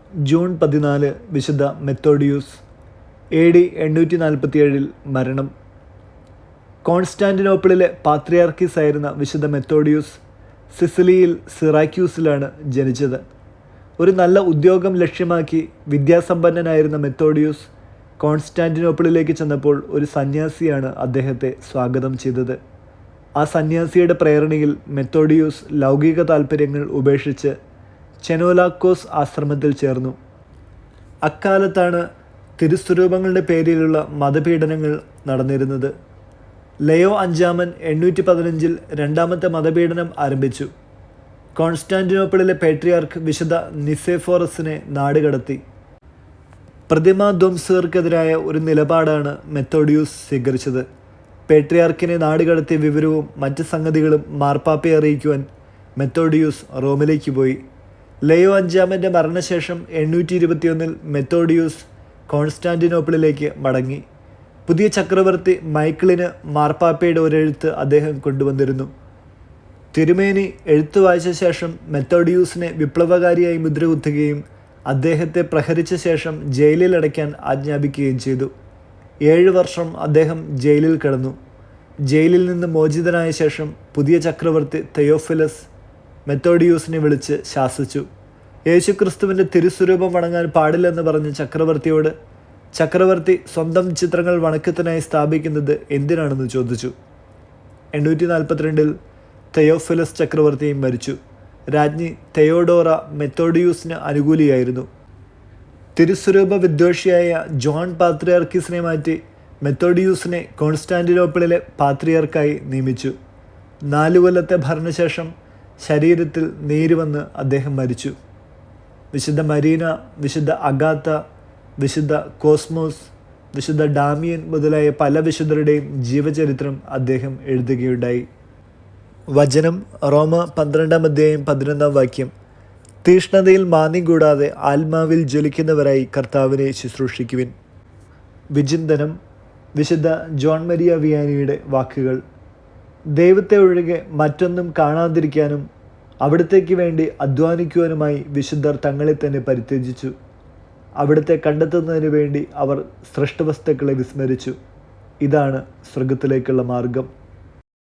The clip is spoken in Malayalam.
ജൂൺ 14 വിശുദ്ധ മെത്തോഡിയൂസ്. AD 847 മരണം. കോൺസ്റ്റാന്റിനോപ്പിളിലെ പാത്രിയാർക്കീസ് ആയിരുന്ന വിശുദ്ധ മെത്തോഡിയൂസ് സിസിലിയിൽ സിറാക്യൂസിലാണ് ജനിച്ചത്. ഒരു നല്ല ഉദ്യോഗം ലക്ഷ്യമാക്കി വിദ്യാസമ്പന്നനായിരുന്ന മെത്തോഡിയൂസ് കോൺസ്റ്റാന്റിനോപ്പിളിലേക്ക് ചെന്നപ്പോൾ ഒരു സന്യാസിയാണ് അദ്ദേഹത്തെ സ്വാഗതം ചെയ്തത്. ആ സന്യാസിയുടെ പ്രേരണയിൽ മെത്തോഡിയൂസ് ലൗകിക താൽപ്പര്യങ്ങൾ ഉപേക്ഷിച്ച് ചെനോലാക്കോസ് ആശ്രമത്തിൽ ചേർന്നു. അക്കാലത്താണ് തിരുസ്വരൂപങ്ങളുടെ പേരിലുള്ള മതപീഡനങ്ങൾ നടന്നിരുന്നത്. ലയോ അഞ്ചാമൻ 815 രണ്ടാമത്തെ മതപീഡനം ആരംഭിച്ചു. കോൺസ്റ്റാന്റിനോപ്പിളിലെ പേട്രിയാർക്ക് വിശുദ്ധ നിസേഫോറസിനെ നാടുകടത്തി. പ്രതിമാധ്വംസകർക്കെതിരായ ഒരു നിലപാടാണ് മെത്തോഡിയൂസ് സ്വീകരിച്ചത്. പേട്രിയാർക്കിനെ നാടുകടത്തിയ വിവരവും മറ്റ് സംഗതികളും മാർപ്പാപ്പയെ അറിയിക്കുവാൻ മെത്തോഡിയൂസ് റോമിലേക്ക് പോയി. ലയോ അഞ്ചാമൻ്റെ മരണശേഷം 821 മെത്തോഡിയൂസ് കോൺസ്റ്റാന്റിനോപ്പിളിലേക്ക് മടങ്ങി. പുതിയ ചക്രവർത്തി മൈക്കിളിന് മാർപ്പാപ്പയുടെ ഒരെഴുത്ത് അദ്ദേഹം കൊണ്ടുവന്നിരുന്നു. തിരുമേനി എഴുത്ത് വായിച്ച ശേഷം മെത്തോഡിയൂസിനെ വിപ്ലവകാരിയായി മുദ്രകുത്തുകയും അദ്ദേഹത്തെ പ്രഹരിച്ച ശേഷം ജയിലിൽ അടയ്ക്കാൻ ആജ്ഞാപിക്കുകയും ചെയ്തു. 7 വർഷം അദ്ദേഹം ജയിലിൽ കിടന്നു. ജയിലിൽ നിന്ന് മോചിതനായ ശേഷം പുതിയ ചക്രവർത്തി തെയോഫിലസ് മെത്തോഡിയൂസിനെ വിളിച്ച് ശാസിച്ചു. യേശുക്രിസ്തുവിൻ്റെ തിരുസ്വരൂപം വണങ്ങാൻ പാടില്ലെന്ന് പറഞ്ഞ ചക്രവർത്തിയോട് ചക്രവർത്തി സ്വന്തം ചിത്രങ്ങൾ വണക്കത്തിനായി സ്ഥാപിക്കുന്നത് എന്തിനാണെന്ന് ചോദിച്ചു. 842 തെയോഫിലസ് ചക്രവർത്തിയും മരിച്ചു. രാജ്ഞി തെയോഡോറ മെത്തോഡിയൂസിന് അനുകൂലിയായിരുന്നു. തിരുസ്വരൂപ വിദ്വേഷിയായ ജോൺ പാത്രിയാർക്കീസിനെ മാറ്റി മെത്തോഡിയൂസിനെ കോൺസ്റ്റാന്റിനോപ്പിളിലെ പാത്രിയാർക്കായി നിയമിച്ചു. 4 കൊല്ലത്തെ ഭരണശേഷം ശരീരത്തിൽ നീര് വന്ന് അദ്ദേഹം മരിച്ചു. വിശുദ്ധ മരീന, വിശുദ്ധ അഗാത്ത, വിശുദ്ധ കോസ്മോസ്, വിശുദ്ധ ഡാമിയൻ മുതലായ പല വിശുദ്ധരുടെയും ജീവചരിത്രം അദ്ദേഹം എഴുതുകയുണ്ടായി. വചനം റോമ 12:11. തീഷ്ണതയിൽ മാന്യം കൂടാതെ ആത്മാവിൽ ജ്വലിക്കുന്നവരായി കർത്താവിനെ ശുശ്രൂഷിക്കുവിൻ. വിചിന്തനം. വിശുദ്ധ ജോൺ മരിയ വിയാനിയുടെ വാക്കുകൾ. ദൈവത്തെ ഒഴികെ മറ്റൊന്നും കാണാതിരിക്കാനും അവിടത്തേക്ക് വേണ്ടി അധ്വാനിക്കുവാനുമായി വിശുദ്ധർ തങ്ങളെ തന്നെ പരിത്യജിച്ചു. അവിടുത്തെ കണ്ടെത്തുന്നതിന് വേണ്ടി അവർ സൃഷ്ടവസ്തുക്കളെ വിസ്മരിച്ചു. ഇതാണ് സ്വർഗത്തിലേക്കുള്ള മാർഗം.